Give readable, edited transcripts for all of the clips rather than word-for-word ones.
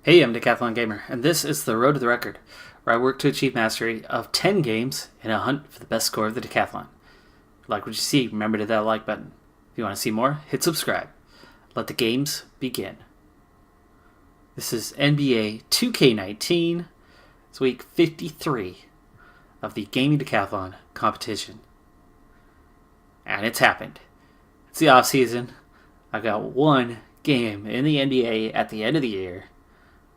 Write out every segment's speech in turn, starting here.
Hey, I'm Decathlon Gamer, and this is the Road to the Record, where I work to achieve mastery of 10 games in a hunt for the best score of the Decathlon. Like what you see, remember to hit that like button. If you want to see more, hit subscribe. Let the games begin. This is NBA 2K19. It's week 53 of the Gaming Decathlon competition. And it's happened. It's the off season. I got one game in the NBA at the end of the year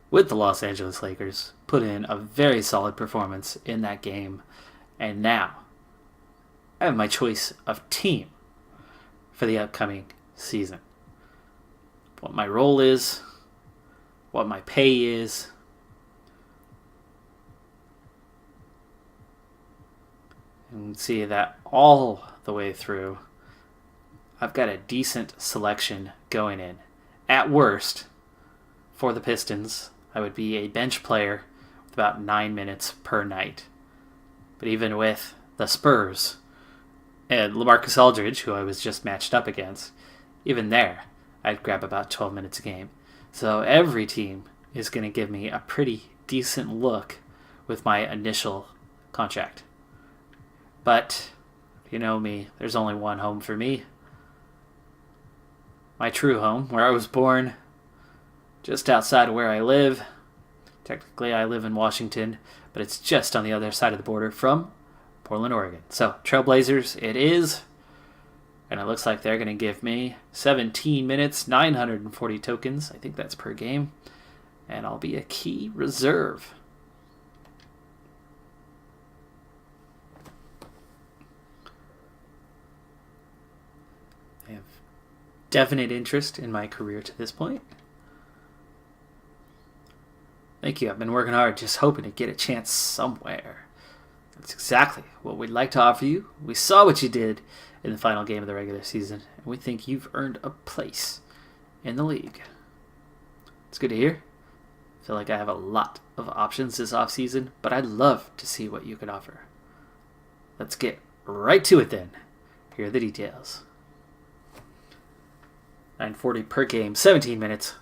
with the Los Angeles Lakers, put in a very solid performance in that game, and now I have my choice of team for the upcoming season. What my role is, what my pay is, and see that all the way through. I've got a decent selection going in. At worst, for the Pistons, I would be a bench player with about 9 minutes per night. But even with the Spurs and LaMarcus Aldridge, who I was just matched up against, even there, I'd grab about 12 minutes a game. So every team is going to give me a pretty decent look with my initial contract. But, you know me, there's only one home for me. My true home, where I was born, just outside of where I live. Technically, I live in Washington, but it's just on the other side of the border from Portland, Oregon. So, Trailblazers, it is. And it looks like they're going to give me 17 minutes, 940 tokens. I think that's per game. And I'll be a key reserve. I have definite interest in my career to this point. Thank you. I've been working hard, just hoping to get a chance somewhere. That's exactly what we'd like to offer you. We saw what you did in the final game of the regular season, and we think you've earned a place in the league. It's good to hear. I feel like I have a lot of options this offseason, but I'd love to see what you could offer. Let's get right to it then. Here are the details. 940 per game, 17 minutes.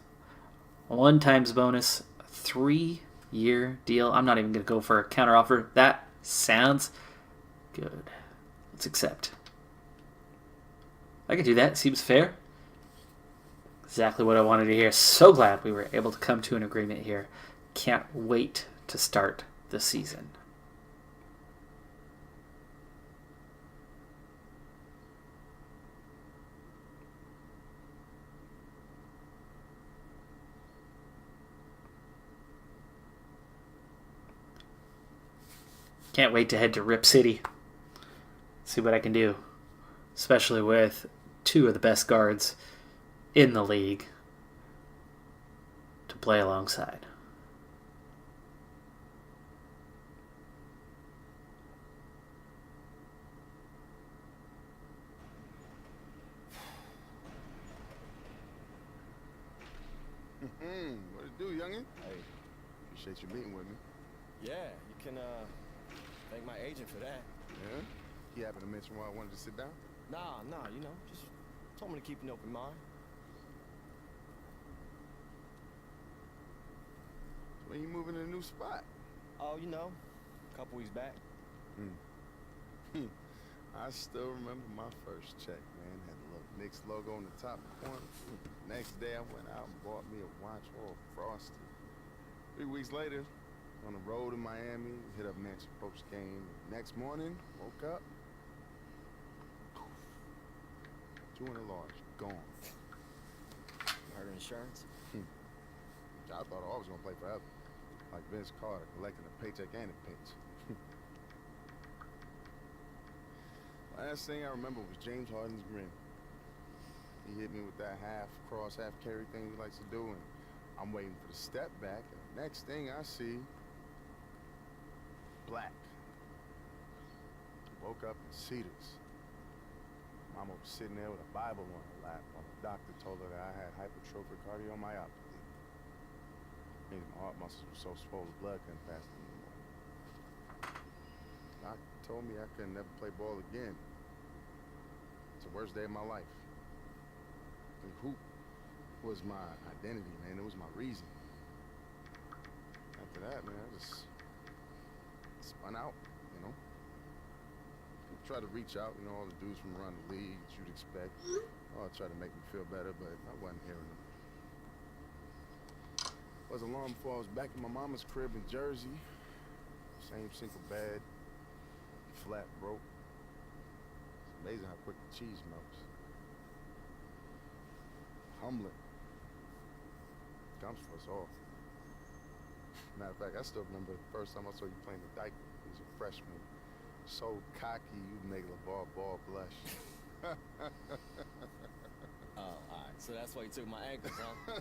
1 times bonus, 3-year deal. I'm not even going to go for a counter offer. That sounds good. Let's accept. I can do that. Seems fair. Exactly what I wanted to hear. So glad we were able to come to an agreement here. Can't wait to start the season. Can't wait to head to Rip City. See what I can do. Especially with 2 of the best guards in the league to play alongside. What it do, youngin'? Hey, appreciate you meeting with me. Yeah, you can thank my agent for that. Yeah? He happened to mention why I wanted to sit down? Nah, just told me to keep an open mind. When you moving to a new spot? Oh, a couple weeks back. I still remember my first check, man. Had the little Knicks logo on the top corner. Next day I went out and bought me a watch all frosted. 3 weeks later, on the road in Miami, hit up Manchester post game. Next morning, woke up. 200 large, gone. Heard of insurance? I thought I was gonna play forever. Like Vince Carter, collecting a paycheck and a pinch. Last thing I remember was James Harden's grin. He hit me with that half cross, half carry thing he likes to do, and I'm waiting for the step back, and the next thing I see, black. Woke up in Cedars. Mama was sitting there with a Bible on her lap while the doctor told her that I had hypertrophic cardiomyopathy. Meaning my heart muscles were so swollen blood couldn't pass them anymore. Doc told me I could never play ball again. It's the worst day of my life. And hoop was my identity, man. It was my reason. after that, man, I just spun out, you know. People try to reach out, you know, all the dudes from around the league that you'd expect. Oh, try to make me feel better, but I wasn't hearing them. Wasn't long before I was back in my mama's crib in Jersey. Same single bed, flat broke. It's amazing how quick the cheese melts. Humbling. Comes for us all. Matter of fact, I still remember the first time I saw you playing the dyke. You was a freshman. So cocky, you make LeVar Ball blush. Oh, alright. So that's why you took my ankles, huh?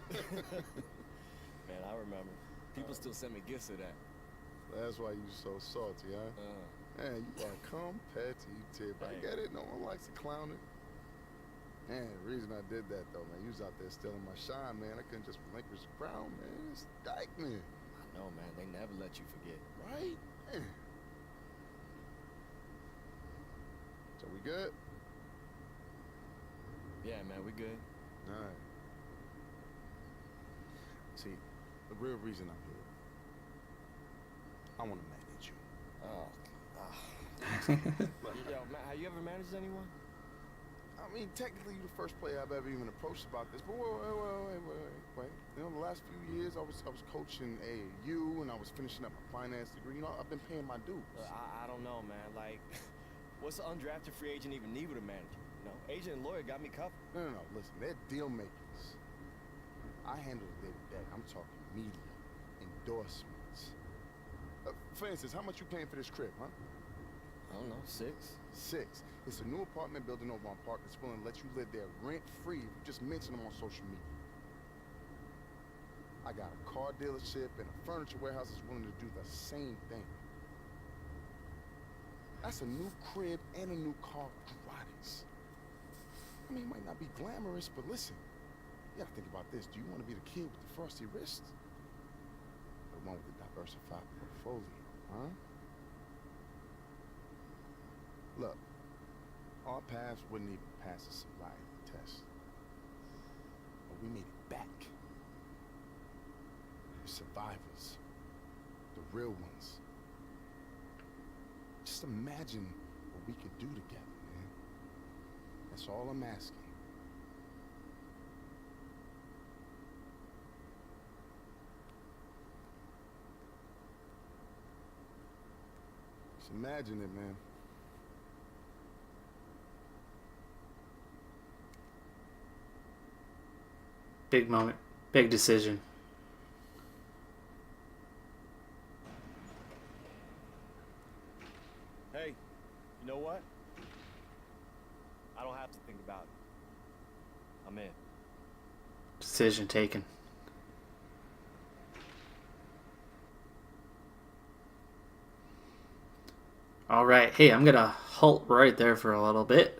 Man, I remember. People still send me gifts of that. That's why you so salty, huh? Man, you are competitive. I get it. No one likes to clown it. Man, the reason I did that, though, man, you was out there stealing my shine, man. I couldn't just relinquish the crown, man. It's dyke, man. I know, man. They never let you forget. Right? Man. So we good? Yeah, man, we good. All right. See, the real reason I'm here, I want to manage you. Oh. Yo, man, have you ever managed anyone? I mean, technically, you're the first player I've ever even approached about this. But wait. You know, the last few years, I was coaching AAU, and I was finishing up my finance degree. You know, I've been paying my dues. I don't know, man. Like, what's an undrafted free agent even need with a manager? You know, agent and lawyer got me covered. No. Listen, they're deal makers. I handle the day-to-day. I'm talking media, endorsements. For instance, how much you paying for this crib, huh? I don't know, 6? 6. It's a new apartment building over on Park that's willing to let you live there rent-free if you just mention them on social media. I got a car dealership and a furniture warehouse that's willing to do the same thing. That's a new crib and a new car gratis. I mean, it might not be glamorous, but listen, you gotta think about this. Do you want to be the kid with the frosty wrist? Or the one with the diversified portfolio, huh? Look, our paths wouldn't even pass the sobriety test. But we made it back. The survivors. The real ones. Just imagine what we could do together, man. That's all I'm asking. Just imagine it, man. Big moment. Big decision. Hey, you know what? I don't have to think about it. I'm in. Decision taken. All right. Hey, I'm going to halt right there for a little bit.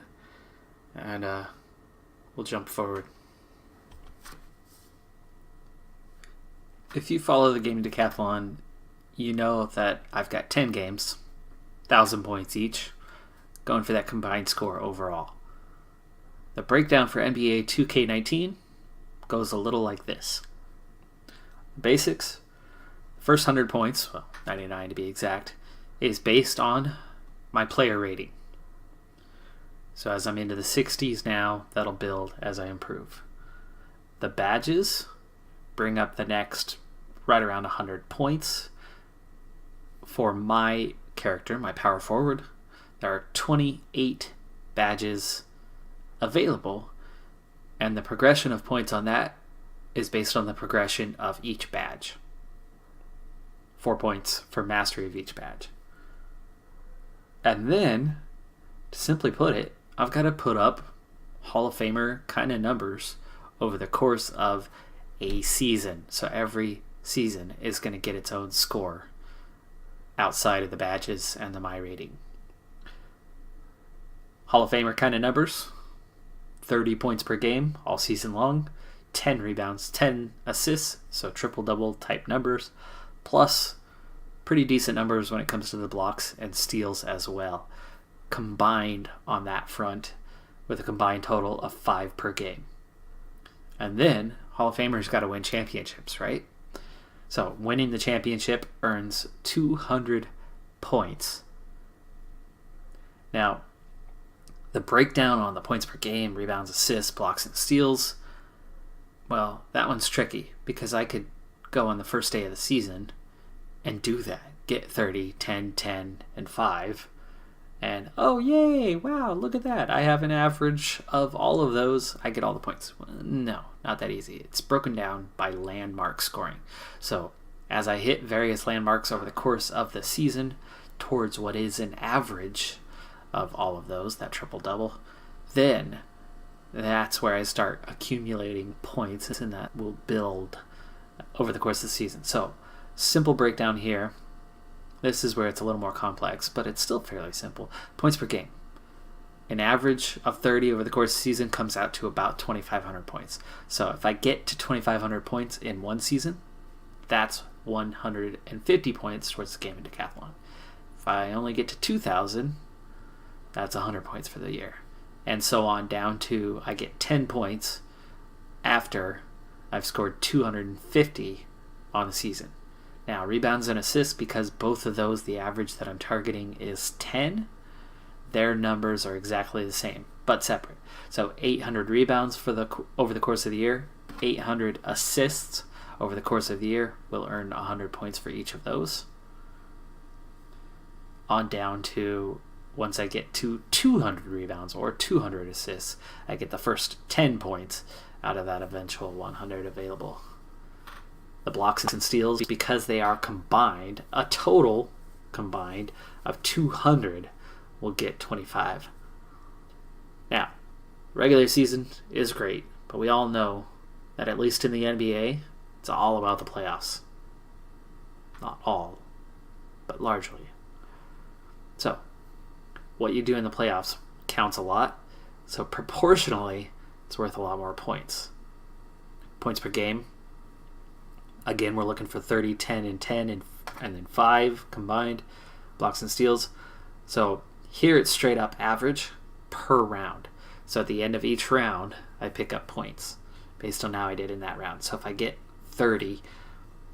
And we'll jump forward. If you follow the game Decathlon, you know that I've got 10 games, 1,000 points each, going for that combined score overall. The breakdown for NBA 2K19 goes a little like this. Basics, first 100 points, well, 99 to be exact, is based on my player rating. So as I'm into the 60s now, that'll build as I improve. The badges bring up the next right around 100 points. For my character, my power forward, there are 28 badges available, and the progression of points on that is based on the progression of each badge. 4 points for mastery of each badge. And then, to simply put it, I've got to put up Hall of Famer kind of numbers over the course of a season. So every season is going to get its own score outside of the badges and the my rating. Hall of Famer kind of numbers: 30 points per game all season long, 10 rebounds, 10 assists, so triple-double type numbers, plus pretty decent numbers when it comes to the blocks and steals as well, combined on that front with a combined total of 5 per game. And then Hall of Famers got to win championships, right? So winning the championship earns 200 points. Now, the breakdown on the points per game, rebounds, assists, blocks, and steals, well, that one's tricky because I could go on the first day of the season and do that. Get 30, 10, 10, and 5. And, oh, yay, wow, look at that. I have an average of all of those. I get all the points. No, not that easy. It's broken down by landmark scoring. So as I hit various landmarks over the course of the season towards what is an average of all of those, that triple-double, then that's where I start accumulating points, and that will build over the course of the season. So simple breakdown here. This is where it's a little more complex, but it's still fairly simple. Points per game. An average of 30 over the course of the season comes out to about 2,500 points. So if I get to 2,500 points in one season, that's 150 points towards the game in Decathlon. If I only get to 2,000, that's 100 points for the year. And so on down to I get 10 points after I've scored 250 on the season. Now, rebounds and assists, because both of those, the average that I'm targeting is 10, their numbers are exactly the same, but separate. So 800 rebounds over the course of the year, 800 assists over the course of the year will earn 100 points for each of those. On down to, once I get to 200 rebounds or 200 assists, I get the first 10 points out of that eventual 100 available. The blocks and steals, because they are combined, a total combined of 200 will get 25. Now, regular season is great, but we all know that at least in the NBA, it's all about the playoffs. Not all, but largely. So, what you do in the playoffs counts a lot, so proportionally, it's worth a lot more points. Points per game. Again, we're looking for 30, 10, and 10, and then 5 combined. Blocks and steals. So here it's straight up average per round. So at the end of each round, I pick up points based on how I did in that round. So if I get 30,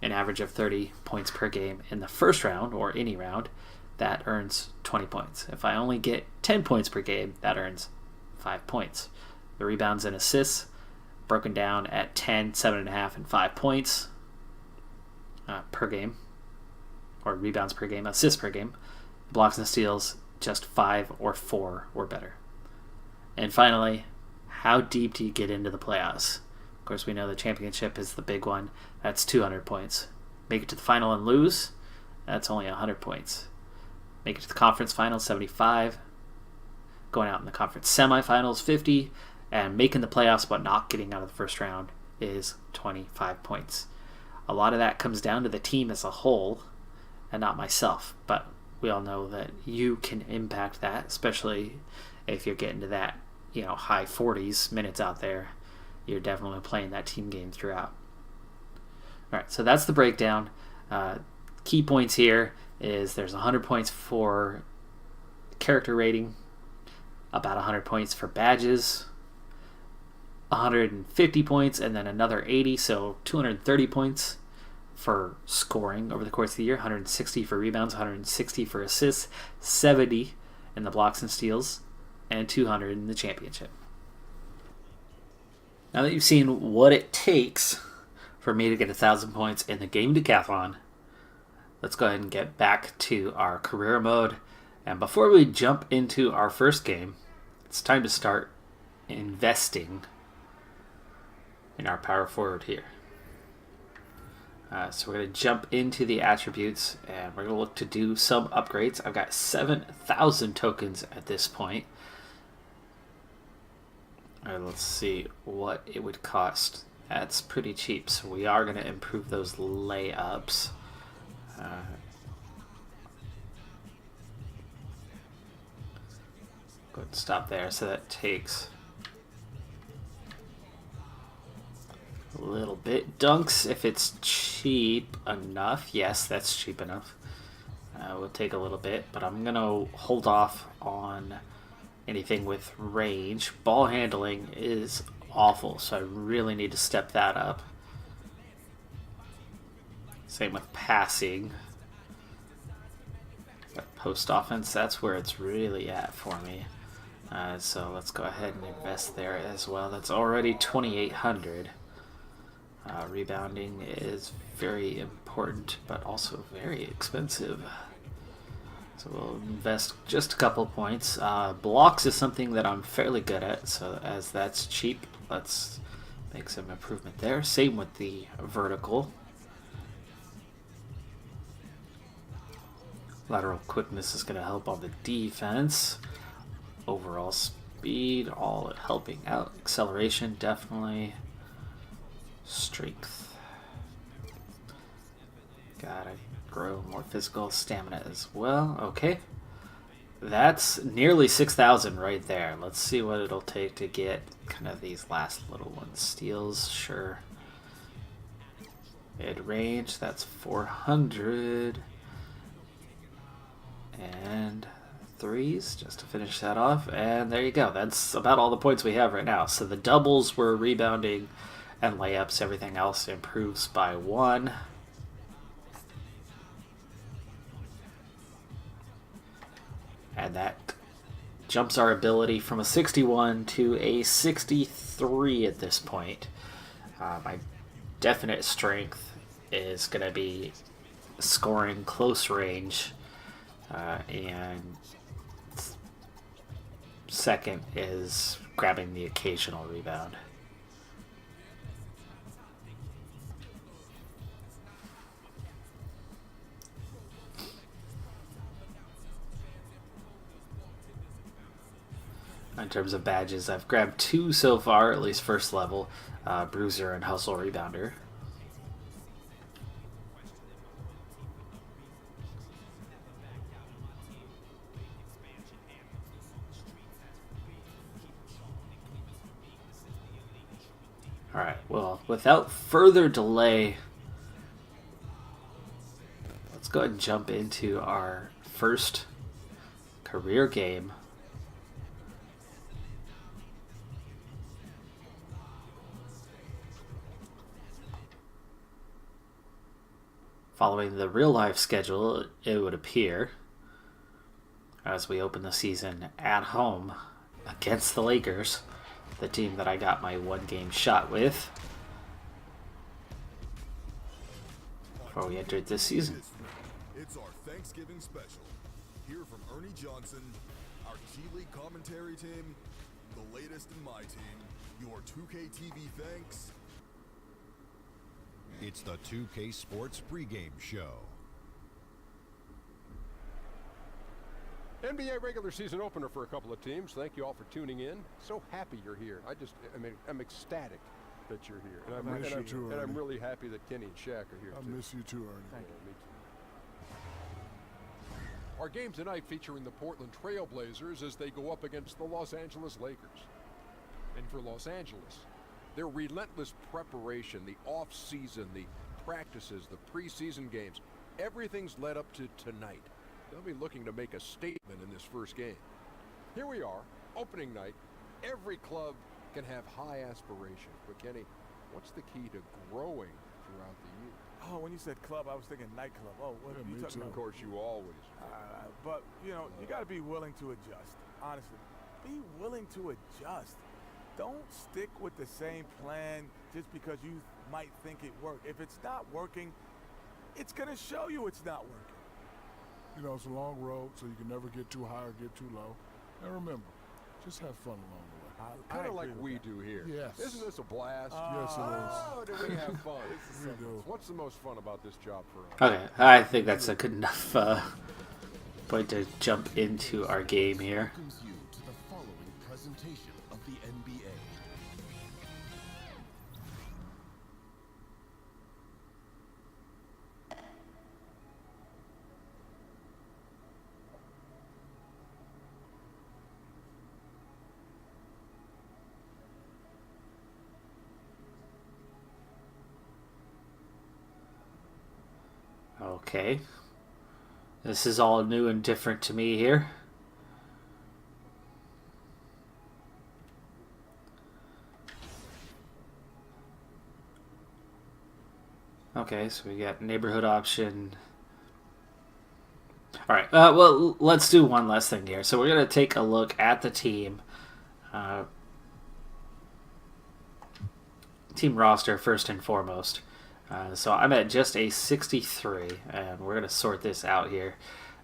an average of 30 points per game in the first round, or any round, that earns 20 points. If I only get 10 points per game, that earns 5 points. The rebounds and assists, broken down at 10, 7.5, and 5 points. Per game, or rebounds per game, assists per game. Blocks and steals, just 5 or 4 or better. And finally, how deep do you get into the playoffs? Of course, we know the championship is the big one. That's 200 points. Make it to the final and lose, that's only 100 points. Make it to the conference finals, 75. Going out in the conference semifinals, 50. And making the playoffs but not getting out of the first round is 25 points. A lot of that comes down to the team as a whole and not myself. But we all know that you can impact that, especially if you're getting to that, high 40s minutes out there. You're definitely playing that team game throughout. All right, so that's the breakdown. Key points here is there's 100 points for character rating, about 100 points for badges, 150 points, and then another 80, so 230 points for scoring over the course of the year, 160 for rebounds, 160 for assists, 70 in the blocks and steals, and 200 in the championship. Now that you've seen what it takes for me to get 1,000 points in the game Decathlon, let's go ahead and get back to our career mode. And before we jump into our first game, it's time to start investing in our power forward here. So we're going to jump into the attributes, and we're going to look to do some upgrades. I've got 7,000 tokens at this point. All right, let's see what it would cost. That's pretty cheap, so we are going to improve those layups. Go ahead and stop there. So that takes a little bit. Dunks, if it's cheap enough. Yes, that's cheap enough. We'll take a little bit, but I'm going to hold off on anything with range. Ball handling is awful, so I really need to step that up. Same with passing. But post offense, that's where it's really at for me. So let's go ahead and invest there as well. That's already 2,800. Rebounding is very important, but also very expensive. So we'll invest just a couple points. Blocks is something that I'm fairly good at, so as that's cheap, let's make some improvement there. Same with the vertical. Lateral quickness is going to help on the defense. Overall speed, all helping out. Acceleration, definitely. Strength. Gotta grow more physical stamina as well. Okay. That's nearly 6,000 right there. Let's see what it'll take to get kind of these last little ones. Steals, sure. Mid-range, that's 400. And threes, just to finish that off. And there you go. That's about all the points we have right now. So the doubles were rebounding and layups. Everything else improves by 1. And that jumps our ability from a 61 to a 63 at this point. My definite strength is going to be scoring close range. And second is grabbing the occasional rebound. In terms of badges, I've grabbed 2 so far, at least first level, Bruiser and Hustle Rebounder. Alright, well, without further delay, let's go ahead and jump into our first career game. Following the real-life schedule, it would appear, as we open the season at home against the Lakers, the team that I got my 1-game shot with before we entered this season. It's our Thanksgiving special. Hear from Ernie Johnson, our G League commentary team, the latest in my team, your 2K TV thanks. It's the 2K Sports pregame show. NBA regular season opener for a couple of teams. Thank you all for tuning in. So happy you're here. I'm ecstatic that you're here. And I miss you too, Ernie. I'm really happy that Kenny and Shaq are here too. I miss you too, Ernie. Thank you. Me too. Our game tonight featuring the Portland Trail Blazers as they go up against the Los Angeles Lakers. And for Los Angeles, their relentless preparation, the off-season, the practices, the preseason games, everything's led up to tonight. They'll be looking to make a statement in this first game. Here we are, opening night. Every club can have high aspirations. But Kenny, what's the key to growing throughout the year? Oh, when you said club, I was thinking nightclub. Oh, what are you talking Of about? course, you always. But, you know, you got to be willing to adjust. Honestly, be willing to adjust. Don't stick with the same plan just because you might think it worked. If it's not working, it's going to show you it's not working. You know, it's a long road, so you can never get too high or get too low. And remember, just have fun along the way. Kind of like we do here. Yes. Isn't this a blast? Yes, it is. Oh, do we have fun? We do. What's the most fun about this job for us? Okay, I think that's a good enough point to jump into our game here. Welcomes you to the following presentation of the NBA. Okay. This is all new and different to me here. Okay, so we got neighborhood option. All right. Well, let's do one last thing here. So we're going to take a look at the team. Team roster first and foremost. So I'm at just a 63, and we're going to sort this out here.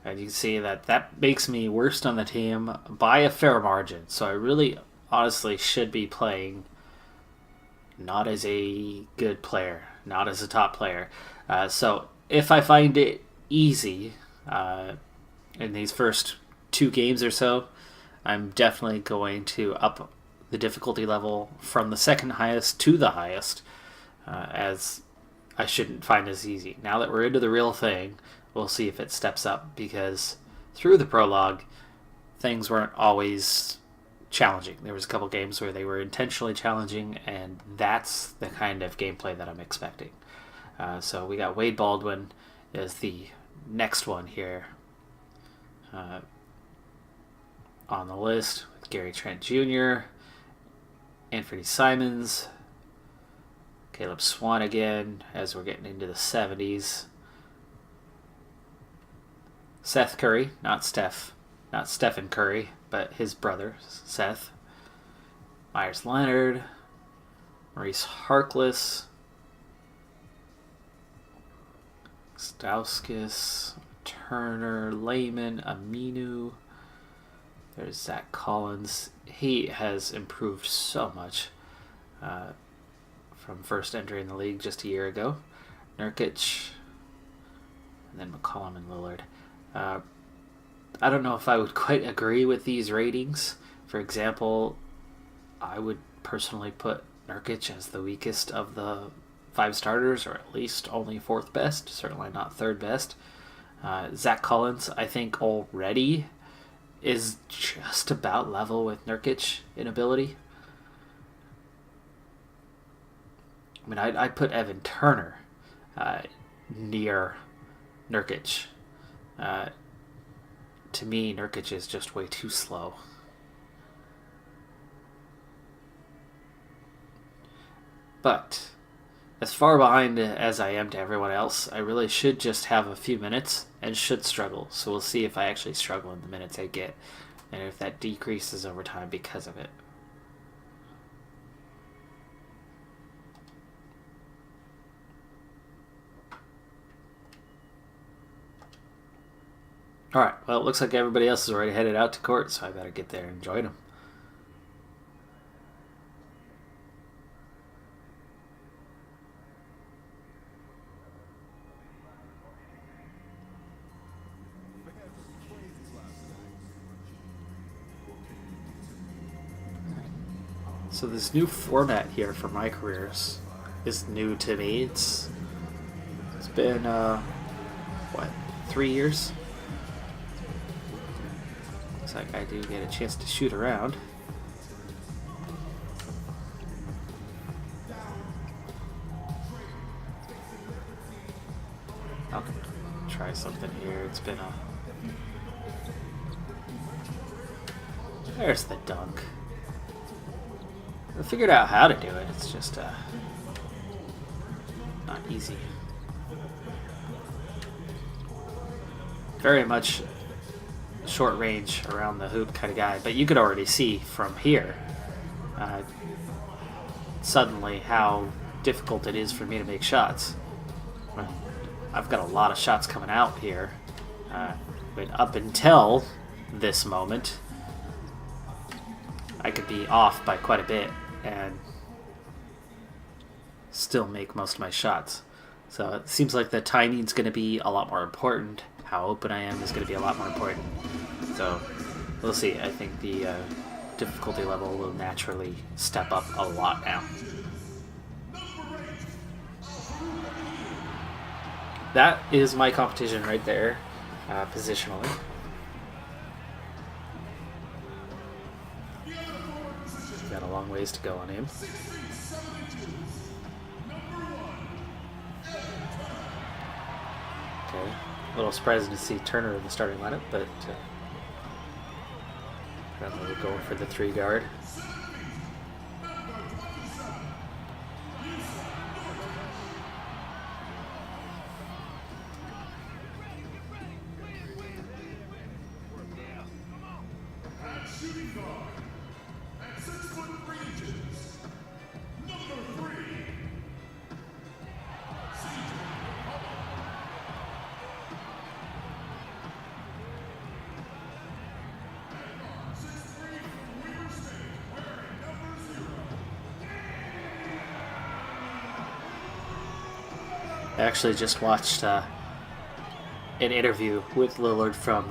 And you can see that makes me worst on the team by a fair margin. So I really, honestly, should be playing not as a good player, not as a top player. So if I find it easy in these first 2 games or so, I'm definitely going to up the difficulty level from the second highest to the highest, as I shouldn't find this easy. Now that we're into the real thing, we'll see if it steps up, because through the prologue, things weren't always challenging. There was a couple games where they were intentionally challenging, and that's the kind of gameplay that I'm expecting. So we got Wade Baldwin as the next one here on the list, with Gary Trent Jr., Anthony Simons, Caleb Swan again, as we're getting into the 70s. Seth Curry, not Stephen Curry, but his brother, Seth. Myers Leonard, Maurice Harkless, Stauskas, Turner, Lehman, Aminu. There's Zach Collins. He has improved so much from first entering the league just a year ago. Nurkic, and then McCollum and Lillard. I don't know if I would quite agree with these ratings. For example, I would personally put Nurkic as the weakest of the 5 starters, or at least only 4th best, certainly not 3rd best. Zach Collins, I think, already is just about level with Nurkic in ability. I mean, I'd put Evan Turner near Nurkic. To me, Nurkic is just way too slow. But as far behind as I am to everyone else, I really should just have a few minutes and should struggle. So we'll see if I actually struggle in the minutes I get, and if that decreases over time because of it. Alright, well, it looks like everybody else is already headed out to court, so I better get there and join them. So this new format here for my careers is new to me. It's been, 3 years? Looks like I do get a chance to shoot around. I'll try something here. It's been a... There's the dunk. I figured out how to do it. It's just not easy. Very much short range around the hoop kind of guy, but you could already see from here suddenly how difficult it is for me to make shots. I've got a lot of shots coming out here, but up until this moment I could be off by quite a bit and still make most of my shots. So it seems like the timing's going to be a lot more important. How open I am is going to be a lot more important. So we'll see. I think the difficulty level will naturally step up a lot now. That is my competition right there, positionally. Got a long ways to go on him. Okay, a little surprised to see Turner in the starting lineup, but apparently we're going for the 3 guard. I actually just watched an interview with Lillard from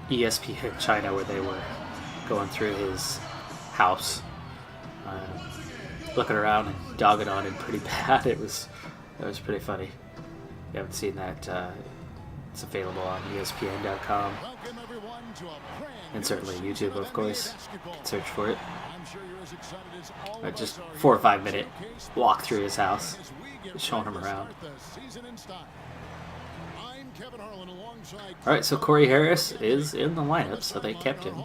ESPN China where they were going through his house, looking around and dogging on him pretty bad. It was pretty funny. If you haven't seen that, it's available on ESPN.com and certainly YouTube, of course. You can search for it. Just 4 or 5 minute walk through his house, showing him around. Alright, so Corey Harris is in the lineup, so they kept him.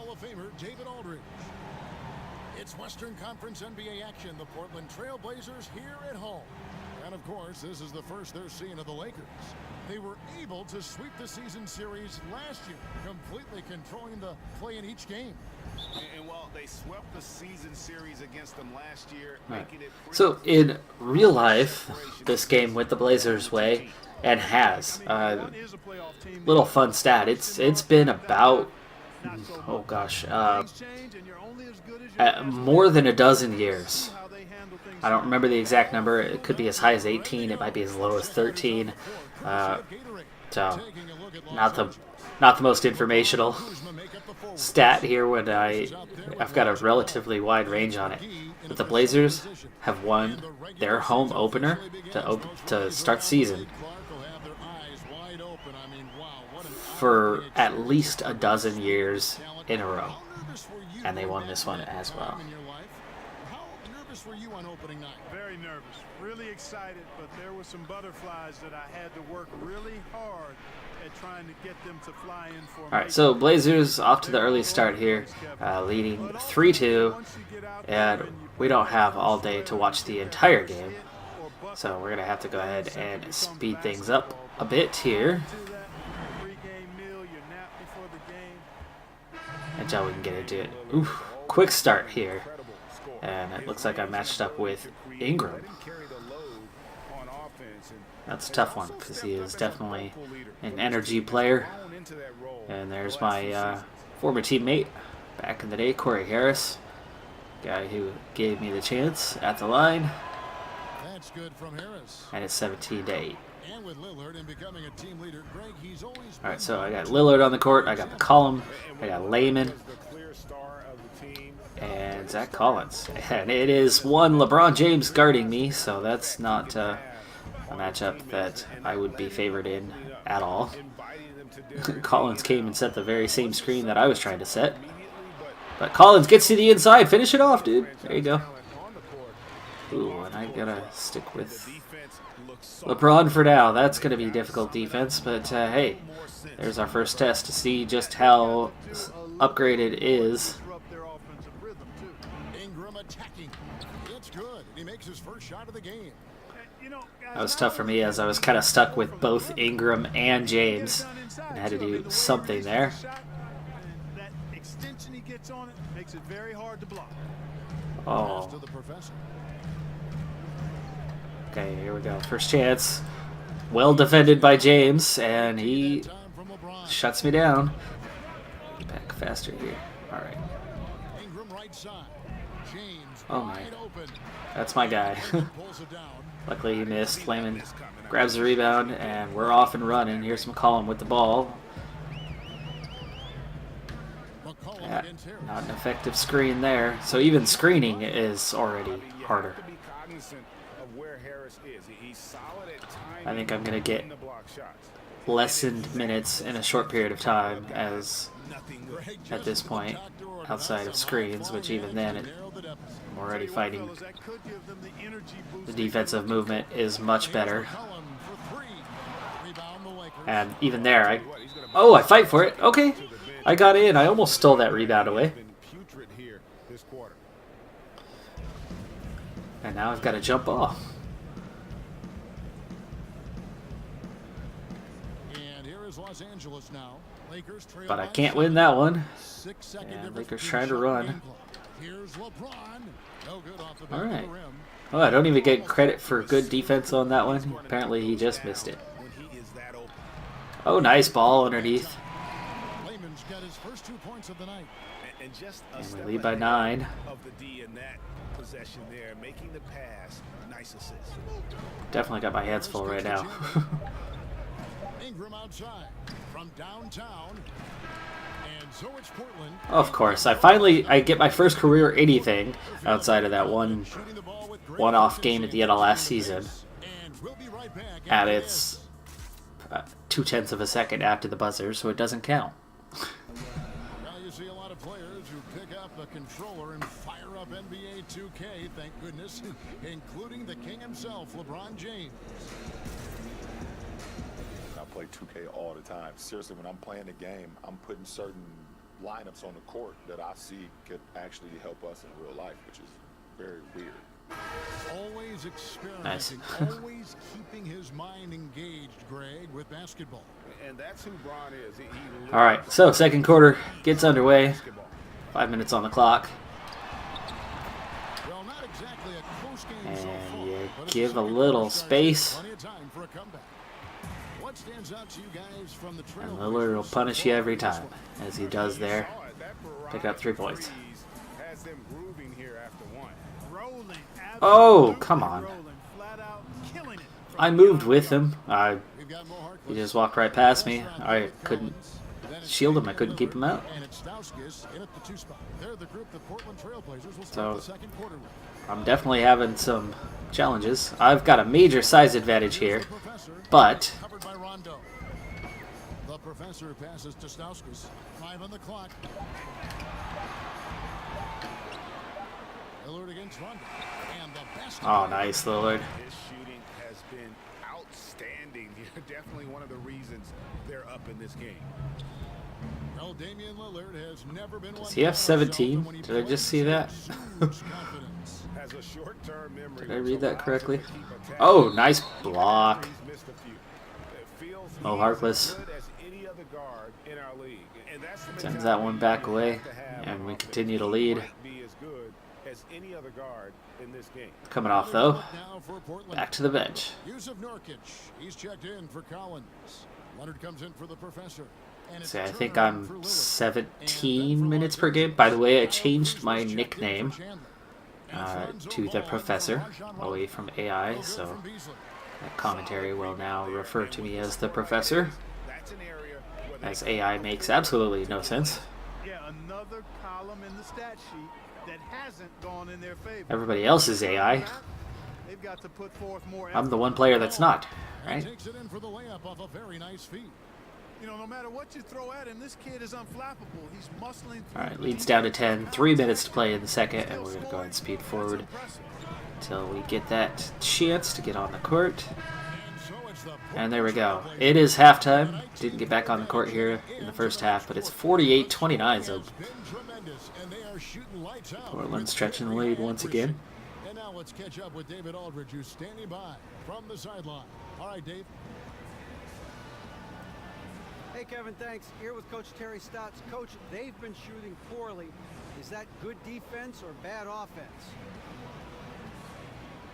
It's Western Conference NBA action. The Portland Trail Blazers here at home. And of course, this is the first they're seeing of the Lakers. They were able to sweep the season series last year, completely controlling the play in each game. And while they swept the season series against them last year, making it so in real life, this game went the Blazers' way and has. Little fun stat. It's been about more than a dozen years. I don't remember the exact number. It could be as high as 18. It might be as low as 13. So not the most informational stat here when I've got a relatively wide range on it. But the Blazers have won their home opener to start the season for at least a dozen years in a row. And they won this one as well. How nervous were you on opening night? Very nervous, really excited, but there were some butterflies that I had to work really hard at trying to get them to fly in for. Alright, so Blazers off to the early start here, leading 3-2, and we don't have all day to watch the entire game, so we're going to have to go ahead and speed things up a bit here until we can get into it. Oof, quick start here. And it looks like I matched up with Ingram. That's a tough one because he is definitely an energy player. And there's my former teammate back in the day, Corey Harris, guy who gave me the chance at the line. That's good from Harris. And it's 17-8. And with Lillard and becoming a team leader, Greg, he's always All right, so I got Lillard on the court. I got McCollum. I got Layman. And Zach Collins. And it is one LeBron James guarding me, so that's not a matchup that I would be favored in at all. Collins came and set the very same screen that I was trying to set. But Collins gets to the inside. Finish it off, dude. There you go. Ooh, and I gotta stick with LeBron for now. That's gonna be difficult defense, but hey, there's our first test to see just how upgraded it is. attacking. It's good. He makes his first shot of the game. That was tough for me as I was kind of stuck with both Ingram and James and had to do something there. That extension he gets on it makes it very hard to block. Oh. Okay, here we go. First chance. Well defended by James, and he shuts me down. Get back faster here. All right. Oh my. That's my guy. Luckily he missed. Layman grabs the rebound, and we're off and running. Here's McCollum with the ball. Yeah, not an effective screen there. So even screening is already harder. I think I'm going to get lessened minutes in a short period of time as at this point outside of screens, which even then I'm already fighting. The defensive movement is much better. And even there, I fight for it. Okay, I got in. I almost stole that rebound away. And now I've got to jump off. But I can't win that one. And Lakers trying to run. Alright. Oh, I don't even get credit for good defense on that one. Apparently he just missed it. Oh, nice ball underneath. And just a And we step lead by ahead 9. of the D in that possession there, making the pass. Nice assist. Definitely got my hands full right now. Ingram outside from downtown. And so it's Portland. Of course, I get my first career anything outside of that one-off game at the end of last season. And we'll be right back And after it's 0.2 of a second after the buzzer, so it doesn't count. Now you see a lot of players who pick up a controller and fire up NBA 2K, thank goodness, including the king himself, LeBron James. I play 2K all the time. Seriously, when I'm playing the game, I'm putting certain lineups on the court that I see could actually help us in real life, which is very weird. Always experimenting, Nice. always keeping his mind engaged, Greg, with basketball. And that's who Bron is. He All right, so second quarter gets underway. 5 minutes on the clock. Well, not exactly a close game so And far, you but at the give a second little quarter starts, space. plenty of time for a comeback. What stands out to you guys from the And Trailblazers Lillard will so punish you far every in this time, one? as he does there. Pick up 3 points. has them grooving here after one. Rolling. Oh, absolutely come on. rolling, flat out killing it from I moved beyond with the him. We've got Mo Harkless. He just walked right past me. First round I pick couldn't Collins. Then it's shield him. I Damian couldn't keep him Lillard, out. And it's Stauskas in at the 2 spot. They're the group the Portland Trailblazers will start So- the second quarter with. I'm definitely having some challenges. I've got a major size advantage here, Here's the Professor, but covered by Rondo. The Professor passes to Stauskas. 5 on the clock. Lillard against Rondo. And the basket. oh, nice, Lillard. His shooting has been outstanding. Definitely one of the reasons they're up in this game. Well, Damian Lillard has never been Does one he have down 17? himself, and when he Did I just plays, see that? he exudes confidence. Has a short-term memory. Did I which read that allows correctly? him to keep attacking. Oh, nice block. He's missed a few. It feels Mo he's Harkless. as good as any other guard in our league. And that's the Sends mentality that one back you away, have to have and on we offense. continue to He lead. might be as good as any other guard in this game. Coming off, though. Now for Portland. Back to the bench. Yusuf Nurkic. He's checked in for Collins. Leonard comes in for the Professor. And it's See, I think turnaround for I'm Lillard. 17 minutes per game. By the way, I changed my nickname to the Professor, away from AI, so that commentary will now refer to me as the Professor, That's an area where they as AI makes absolutely no sense. Yeah, another column in the stat sheet that hasn't gone in their favor. Everybody else is AI. They've got to put forth more I'm the effort. one player that's not, And right? takes it in for the layup off a very nice feed. You know, no matter what you throw at him, this kid is unflappable. He's muscling through. Alright, leads down to 10. 3 minutes to play in the second, and we're going to go ahead and speed forward until we get that chance to get on the court. And so it's the And there we go. It is halftime. Didn't get back on the court here in the first half, but it's 48-29, so It's been tremendous, and they are shooting lights out Portland with stretching the every lead once accuracy. again. And now let's catch up with David Aldridge, who's standing by from the sideline. All right, Dave. Hey, Kevin, thanks. Here with Coach Terry Stotts. Coach, they've been shooting poorly. Is that good defense or bad offense?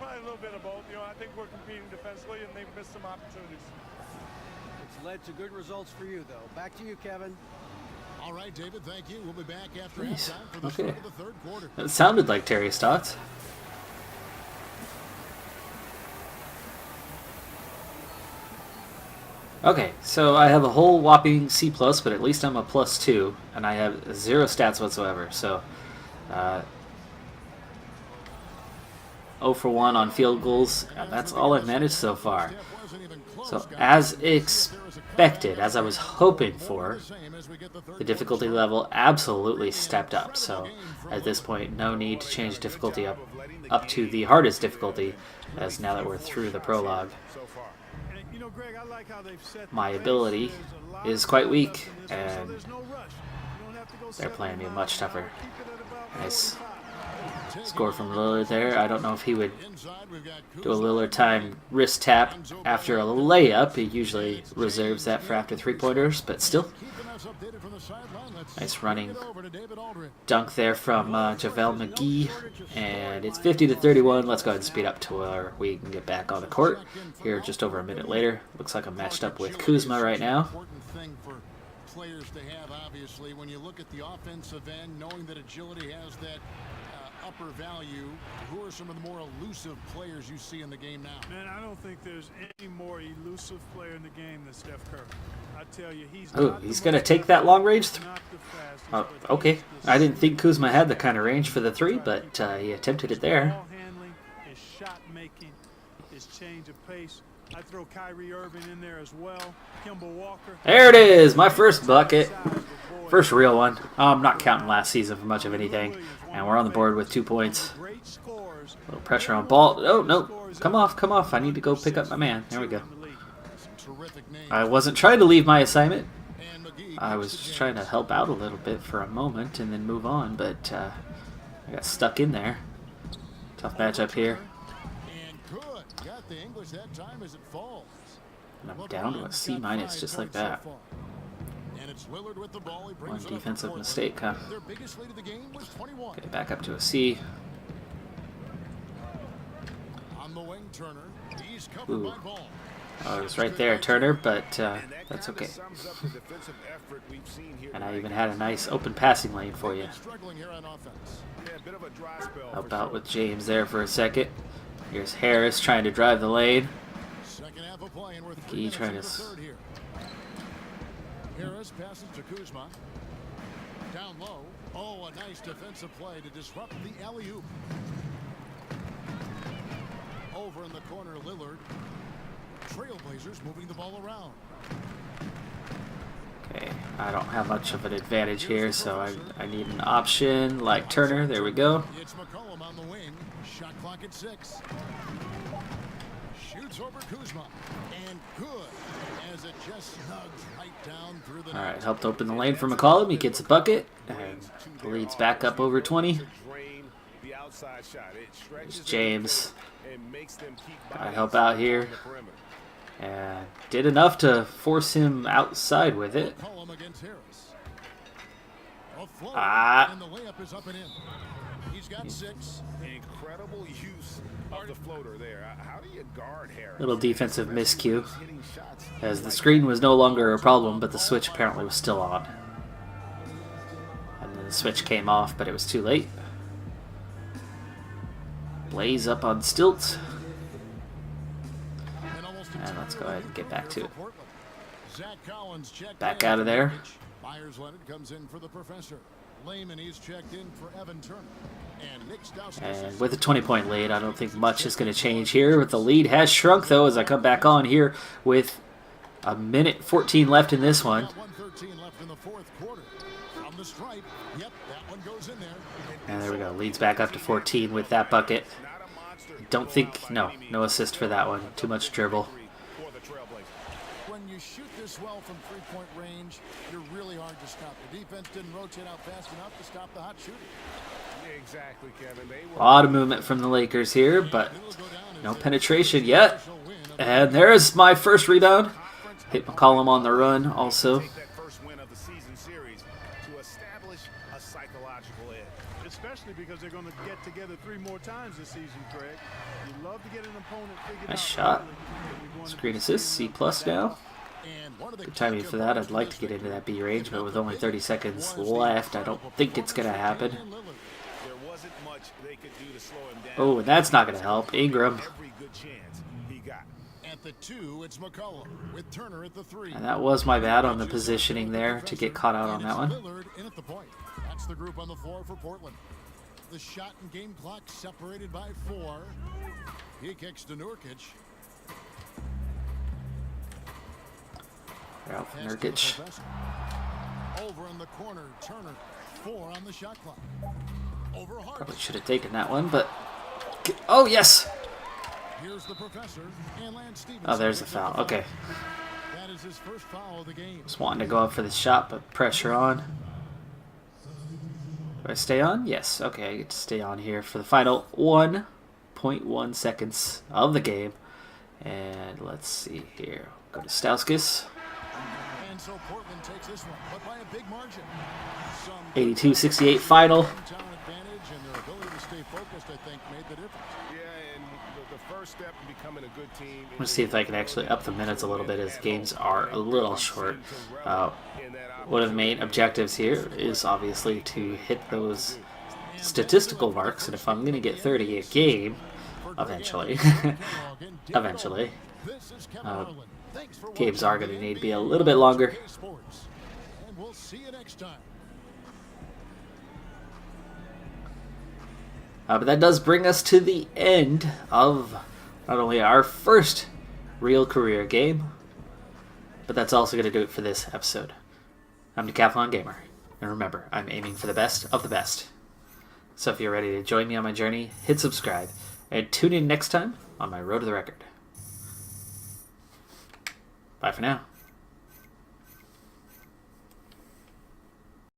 Probably a little bit of both. You know, I think we're competing defensively, and they've missed some opportunities. It's led to good results for you, though. Back to you, Kevin. All right, David, thank you. We'll be back after Nice. halftime for the Okay. start of the third quarter. It sounded like Terry Stotts. Okay, so I have a whole whopping C+, but at least I'm a +2, and I have 0 stats whatsoever, so 0 for 1 on field goals, and that's all I've managed so far. So as expected, as I was hoping for, the difficulty level absolutely stepped up, so at this point no need to change difficulty up to the hardest difficulty, as now that we're through the prologue. And, you know, Greg, I like how they've set the My pace. ability There's a lot is of quite build-up weak, in this one, so and there's no rush. You don't have to go they're playing me 75 much an hour. tougher. Keep it at about Nice 45. score from Lillard there. I don't know if he would Inside, we've got do a Kuzma. Lillard time wrist tap after a layup. He usually reserves that for after 3-pointers, but still, Keeping us updated from the sideline. Let's nice running bring it over to David Aldridge. dunk there from JaVale McGee, and it's 50-31. Let's go ahead and speed up to where we can get back on the court here just over a minute later. Looks like I'm matched up with Kuzma right now. Important thing for players to have, obviously. When you look at the offensive end, knowing that agility has that upper value, who are some of the more elusive players you see in the game now? Man, I don't think there's any more elusive player in the game than Steph Curry. I tell you, he's going to take that long range. Oh, okay. I didn't think Kuzma had the kind of range for the 3, but he attempted it there. Ball handling, his shot making, his change of pace. I throw Kyrie Irving in there as well. Kemba Walker. There it is, my first bucket. First real one. I'm not counting last season for much of anything. And we're on the board with 2 points. A little pressure on ball. Oh, no. Come off, come off. I need to go pick up my man. There we go. I wasn't trying to leave my assignment. I was just trying to help out a little bit for a moment and then move on, but I got stuck in there. Tough matchup here. And I'm down to a C- just like that. One defensive mistake, huh? Get it back up to a C. Ooh. Oh, it was right there, Turner, but that's okay. And I even had a nice open passing lane for you. Help out with James there for a second. Here's Harris trying to drive the lane. McGee trying to... Harris passes to Kuzma. Down low. Oh, a nice defensive play to disrupt the alley-oop. Over in the corner, Lillard. Trailblazers moving the ball around. Okay, I don't have much of an advantage here, so I need an option like Turner. There we go. It's McCollum on the wing. Shot clock at 6. Shoots over Kuzma. And good. As it just snugs right down through the... All right, helped open the lane for McCollum. He gets a bucket, and the lead's back up over 20. There's James. Gotta help out here. And did enough to force him outside with it. Ah. He's got 6. Incredible use of the floater there. How do you guard Harris? Little defensive miscue, as the screen was no longer a problem, but the switch apparently was still on. And then the switch came off, but it was too late. Blaze up on stilts. And let's go ahead and get back to it. Back out of there. Myers Leonard comes in for the professor. Lehman, he's checked in for Evan Turner. And with a 20-point lead, I don't think much is going to change here. But the lead has shrunk, though, as I come back on here with a minute 14 left in this one. 1:13 left in the 4th quarter. From the stripe. Yep, that one goes in there. And there we go. Leads back up to 14 with that bucket. Don't think, no assist for that one. Too much dribble. When you shoot this well from 3-point range, you're really hard to stop. The defense didn't rotate out fast enough to stop the hot shooter. Exactly, Kevin. A lot of movement from the Lakers here, but no penetration yet. And there's my first rebound. Hit McCollum on the run also. Especially because they're going to get together 3 more times this season, Craig. You love to get an opponent figured out. Nice shot. Screen assist, C+ now. Good timing for that. I'd like to get into that B range, but with only 30 seconds left, I don't think it's going to happen. Oh, and that's not going to help. Ingram. At the 2, it's McCollum with Turner at the 3. And that was my bad on the positioning there to get caught out on that one. Lillard in at the point. That's the group on the floor for Portland. The shot and game clock separated by 4. He kicks to Nurkic. Ralph Nurkic. Over in the corner, Turner. 4 on the shot clock. Over Hart. Probably should have taken that one, but... Oh, yes! Here's the professor, and Lance Stevens. Oh, there's the foul. Okay. That is his first foul of the game. Just wanting to go up for the shot, but pressure on. Do I stay on? Yes. Okay, I get to stay on here for the final 1.1 seconds of the game. And let's see here. Go to Stauskas. And so Portland takes this one, but by a big margin. 82-68 final. Talent advantage and their ability to stay focused, I think, made the difference. Yeah, and the first step in becoming a good team. Let's see if I can actually up the minutes a little bit, as games are a little short. One of the main objectives here is obviously to hit those statistical marks, and if I'm going to get 30 a game, eventually, games are going to need to be a little bit longer. And we'll see you next time. But that does bring us to the end of not only our first real career game, but that's also going to do it for this episode. I'm Decathlon Gamer, and remember, I'm aiming for the best of the best. So if you're ready to join me on my journey, hit subscribe, and tune in next time on my Road to the Record. Bye for now.